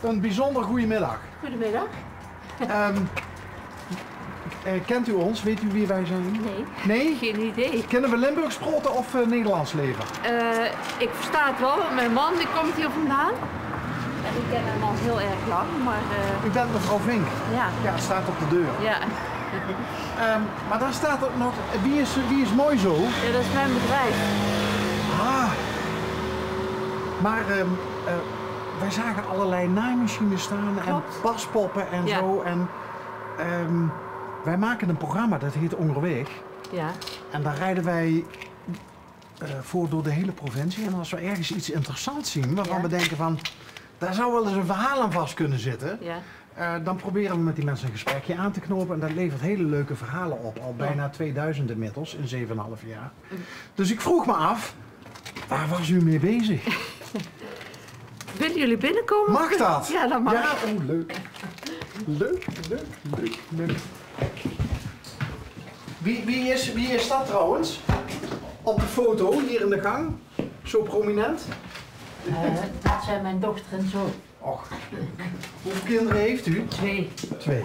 Een bijzonder goede middag. Goedemiddag. Kent u ons? Weet u wie wij zijn? Nee. Nee? Geen idee. Kennen we Limburgsproten of Nederlands leven? Ik versta het wel, want mijn man die komt hier vandaan. En ik ken hem al heel erg lang, maar... U bent mevrouw Vink? Ja. Ja, het staat op de deur. Ja. Maar daar staat er nog... Wie is mooi zo? Ja, dat is mijn bedrijf. Ah. Maar wij zagen allerlei naaimachines staan en Klopt. paspoppen en zo. En wij maken een programma, dat heet Onderweg. Ja. En daar rijden wij voor door de hele provincie. En als we ergens iets interessants zien, waarvan we denken van... daar zou wel eens een verhaal aan vast kunnen zitten. Ja. Dan proberen we met die mensen een gesprekje aan te knopen. En dat levert hele leuke verhalen op. Al bijna 2000 inmiddels, in 7,5 jaar. Dus ik vroeg me af, waar was u mee bezig? Willen jullie binnenkomen? Mag dat? Ja, dat mag. Ja, oh leuk. Leuk. Wie is dat trouwens? Op de foto, hier in de gang. Zo prominent. Dat zijn mijn dochter en zoon. Och, hoeveel kinderen heeft u? 2. 2.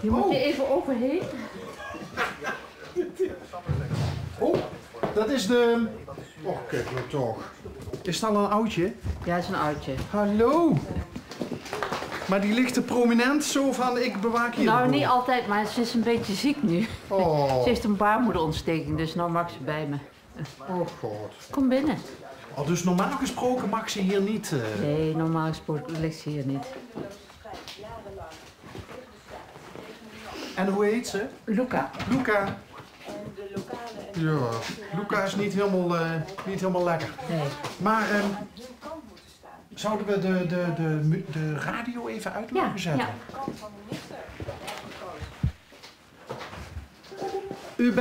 Die moet je even overheen. Oh, dat is de... Och, kijk nou toch. Is dat al een oudje? Ja, dat is een oudje. Hallo. Maar die ligt er prominent zo van, ik bewaak hier. Nou, niet altijd, maar ze is een beetje ziek nu. Oh. Ze heeft een baarmoederontsteking, dus nou mag ze bij me. Oh god. Kom binnen. Oh, dus normaal gesproken mag ze hier niet... Nee, normaal gesproken ligt ze hier niet. En hoe heet ze? Luca. Luca. Ja, Luca is niet helemaal lekker. Nee. Maar zouden we de radio even uit mogen zetten? Ja. U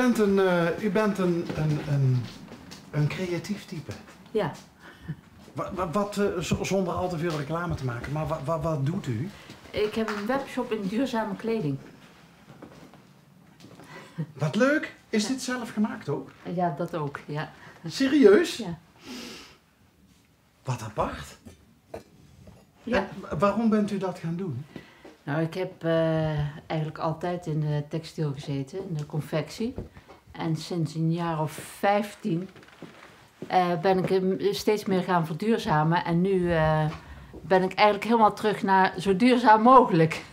bent een creatief type. Ja. Zonder al te veel reclame te maken, maar wat doet u? Ik heb een webshop in duurzame kleding. Wat leuk! Is dit zelf gemaakt ook? Ja, dat ook, ja. Serieus? Ja. Wat apart. Ja. En waarom bent u dat gaan doen? Nou, ik heb eigenlijk altijd in de textiel gezeten, in de confectie. En sinds een jaar of 15 ben ik steeds meer gaan verduurzamen. En nu ben ik eigenlijk helemaal terug naar zo duurzaam mogelijk.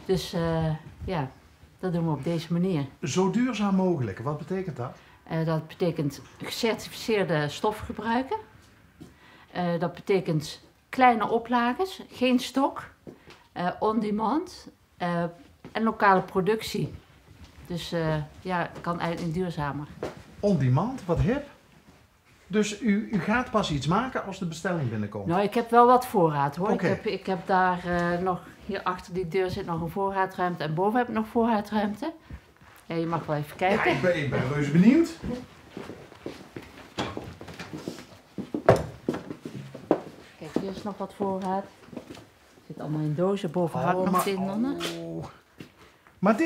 Dus ja, dat doen we op deze manier. Zo duurzaam mogelijk, wat betekent dat? Dat betekent gecertificeerde stoffen gebruiken. Dat betekent kleine oplages, geen stok, on-demand en lokale productie. Dus ja, het kan eigenlijk niet duurzamer. On-demand, wat hip. Dus u gaat pas iets maken als de bestelling binnenkomt? Nou, ik heb wel wat voorraad hoor. Okay. Ik heb daar nog, hier achter die deur zit nog een voorraadruimte en boven heb ik nog voorraadruimte. Ja, je mag wel even kijken. Ja, ik ben reuze benieuwd. Kijk, hier is nog wat voorraad. Zit allemaal in dozen, boven hangt nog tinnonnen. Maar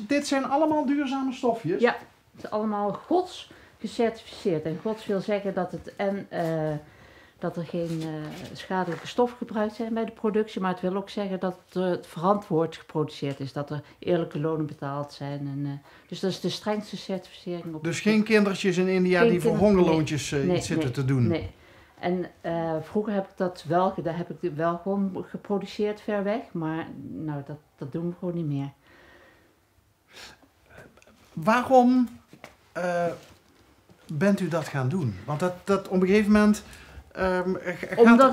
dit zijn allemaal duurzame stofjes? Ja, het is allemaal Gods gecertificeerd. En Gods wil zeggen dat het dat er geen schadelijke stoffen gebruikt zijn bij de productie, maar het wil ook zeggen dat het verantwoord geproduceerd is, dat er eerlijke lonen betaald zijn. En, dus dat is de strengste certificering. Op Dus geen kindertjes in India die voor hongerloontjes iets zitten te doen? Nee. En vroeger heb ik dat wel gedaan, heb ik wel gewoon geproduceerd ver weg, maar nou, dat doen we gewoon niet meer. Waarom bent u dat gaan doen? Want dat op een gegeven moment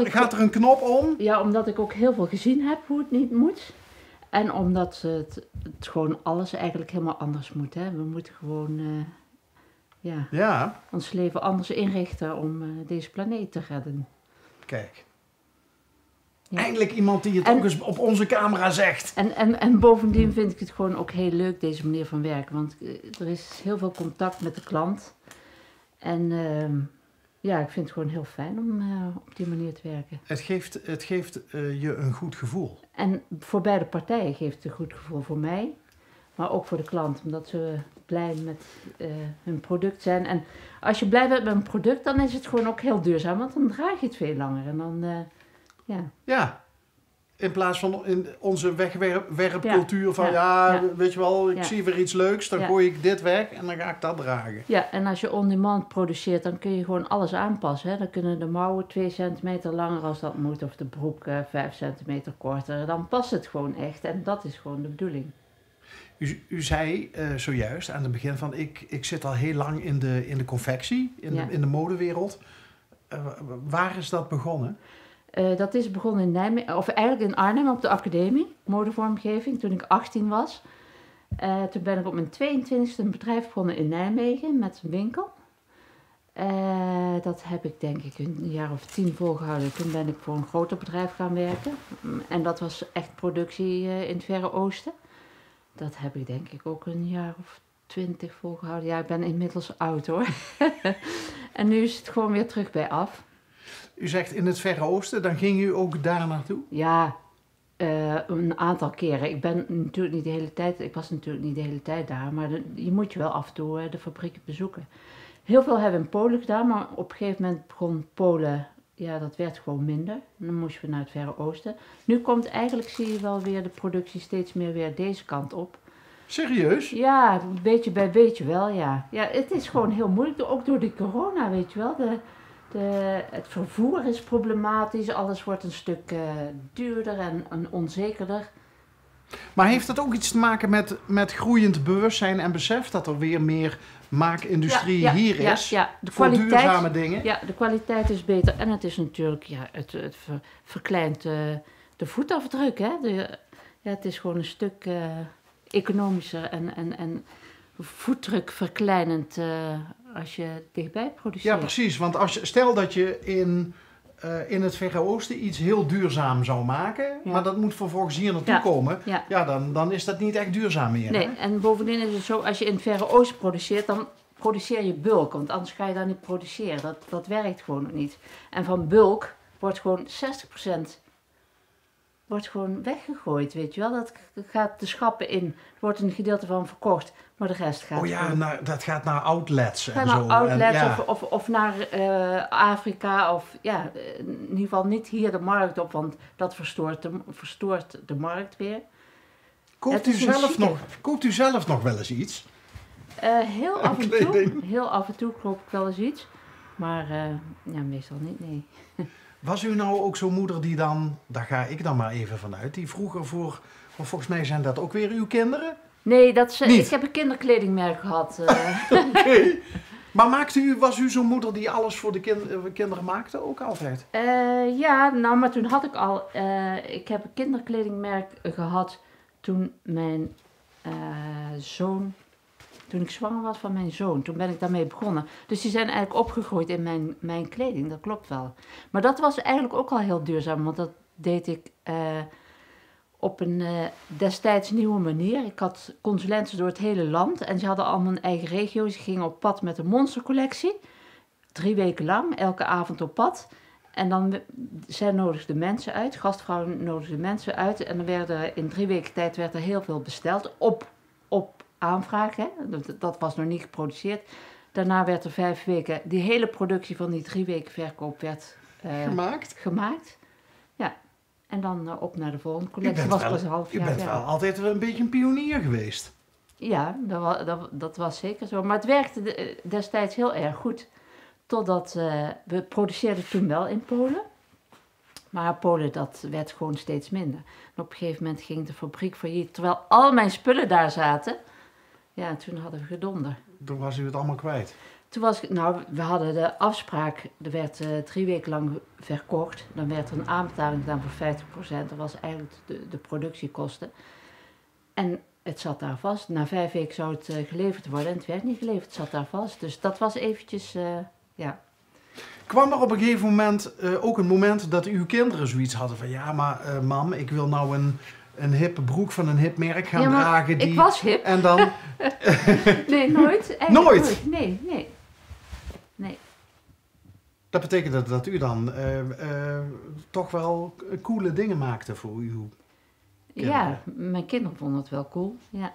gaat er een knop om? Ja, omdat ik ook heel veel gezien heb hoe het niet moet. En omdat het gewoon alles eigenlijk helemaal anders moet. Hè. We moeten gewoon ons leven anders inrichten om deze planeet te redden. Kijk. Ja. Eindelijk iemand die het ook eens op onze camera zegt. En bovendien vind ik het gewoon ook heel leuk, deze manier van werken. Want er is heel veel contact met de klant. En ja, ik vind het gewoon heel fijn om op die manier te werken. Het geeft je een goed gevoel. En voor beide partijen geeft het een goed gevoel. Voor mij, maar ook voor de klant. Omdat ze blij met hun product zijn. En als je blij bent met een product, dan is het gewoon ook heel duurzaam. Want dan draag je het veel langer. En dan, ja. In plaats van in onze wegwerpcultuur van weet je wel, ik zie weer iets leuks, dan gooi ik dit weg en dan ga ik dat dragen. Ja, en als je on-demand produceert, dan kun je gewoon alles aanpassen. Hè? Dan kunnen de mouwen 2 centimeter langer als dat moet, of de broek 5 centimeter korter. Dan past het gewoon echt en dat is gewoon de bedoeling. U zei zojuist aan het begin van ik zit al heel lang in de confectie, in de modewereld. Waar is dat begonnen? Dat is begonnen in Nijmegen, of eigenlijk in Arnhem op de academie, modevormgeving, toen ik 18 was. Toen ben ik op mijn 22e een bedrijf begonnen in Nijmegen met een winkel. Dat heb ik denk ik een jaar of 10 volgehouden. Toen ben ik voor een groter bedrijf gaan werken. En dat was echt productie in het Verre Oosten. Dat heb ik denk ik ook een jaar of 20 volgehouden. Ja, ik ben inmiddels oud hoor. En nu is het gewoon weer terug bij af. U zegt in het Verre Oosten, dan ging u ook daar naartoe? Ja, een aantal keren. Ik was natuurlijk niet de hele tijd daar, maar je moet je wel af en toe de fabrieken bezoeken. Heel veel hebben we in Polen gedaan, maar op een gegeven moment begon Polen, ja, dat werd gewoon minder. Dan moesten we naar het Verre Oosten. Nu komt eigenlijk, zie je wel weer, de productie steeds meer weer deze kant op. Serieus? Ja, beetje bij beetje wel, ja. Ja, het is gewoon heel moeilijk, ook door die corona, weet je wel. Het vervoer is problematisch, alles wordt een stuk duurder en onzekerder. Maar heeft dat ook iets te maken met groeiend bewustzijn en besef dat er weer meer maakindustrie hier is? Ja, voor duurzame dingen? Ja, de kwaliteit is beter en het is natuurlijk, het verkleint de voetafdruk. Hè? Het is gewoon een stuk economischer en voetdruk verkleinend als je dichtbij produceert. Ja, precies. Want stel dat je in het Verre Oosten iets heel duurzaam zou maken, maar dat moet vervolgens hier naartoe komen, dan is dat niet echt duurzaam meer. Nee, hè? En bovendien is het zo, als je in het Verre Oosten produceert, dan produceer je bulk, want anders ga je dat niet produceren. Dat werkt gewoon niet. En van bulk wordt gewoon 60% wordt gewoon weggegooid, weet je wel. Dat gaat de schappen in, er wordt een gedeelte van verkocht, maar de rest gaat dat gaat naar outlets en naar zo. outlets of naar Afrika, of ja, in ieder geval niet hier de markt op, want dat verstoort de markt weer. Koopt u zelf nog wel eens iets? Heel af en toe koop ik wel eens iets, maar meestal niet, nee. Was u nou ook zo'n moeder die dan, daar ga ik dan maar even vanuit, die vroeger volgens mij zijn dat ook weer uw kinderen? Nee, ik heb een kinderkledingmerk gehad. Oké. Maar was u zo'n moeder die alles voor de kinderen maakte ook altijd? Maar toen had ik al, ik heb een kinderkledingmerk gehad toen mijn toen ik zwanger was van mijn zoon. Toen ben ik daarmee begonnen. Dus die zijn eigenlijk opgegroeid in mijn kleding, dat klopt wel. Maar dat was eigenlijk ook al heel duurzaam, want dat deed ik op een destijds nieuwe manier. Ik had consulenten door het hele land en ze hadden allemaal een eigen regio. Ze gingen op pad met een monstercollectie. 3 weken lang, elke avond op pad. En dan, zij nodigden mensen uit, gastvrouwen nodigden mensen uit. En dan in 3 weken tijd werd er heel veel besteld op aanvraag. Hè? Dat was nog niet geproduceerd. Daarna werd er 5 weken, die hele productie van die 3 weken verkoop werd gemaakt. Ja. En dan op naar de volgende collectie. U bent wel altijd een beetje een pionier geweest. Ja, dat was zeker zo. Maar het werkte destijds heel erg goed. Totdat we produceerden toen wel in Polen. Maar Polen, dat werd gewoon steeds minder. En op een gegeven moment ging de fabriek failliet. Terwijl al mijn spullen daar zaten. Ja, toen hadden we gedonder. Toen was u het allemaal kwijt. We hadden de afspraak. Er werd 3 weken lang verkocht. Dan werd er een aanbetaling gedaan voor 50%. Dat was eigenlijk de productiekosten. En het zat daar vast. Na 5 weken zou het geleverd worden. En het werd niet geleverd. Het zat daar vast. Dus dat was eventjes, Kwam er op een gegeven moment ook een moment dat uw kinderen zoiets hadden van... Ja, maar mam, ik wil nou een hippe broek van een hip merk gaan dragen. Ik was hip. En dan... Nee, nooit. Nooit? Nee. Dat betekent dat u dan toch wel coole dingen maakte voor uw kinderen. Ja, mijn kinderen vonden het wel cool, ja.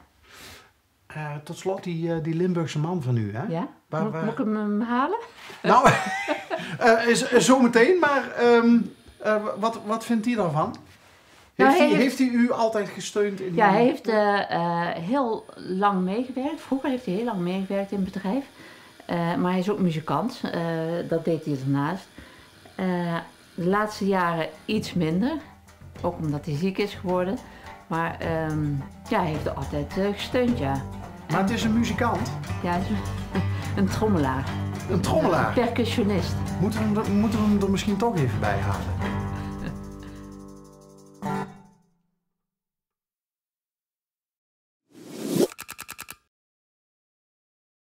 Tot slot, die Limburgse man van u, hè? Ja? Moet ik hem halen? Nou, zometeen, maar wat vindt hij daarvan? Heeft hij u altijd gesteund? Ja, hij heeft heel lang meegewerkt. Vroeger heeft hij heel lang meegewerkt in het bedrijf. Maar hij is ook muzikant. Dat deed hij ernaast. De laatste jaren iets minder. Ook omdat hij ziek is geworden. Maar hij heeft er altijd gesteund, ja. Maar het is een muzikant? Ja, hij is een trommelaar. Een trommelaar? Een percussionist. Moeten we hem er misschien toch even bij halen?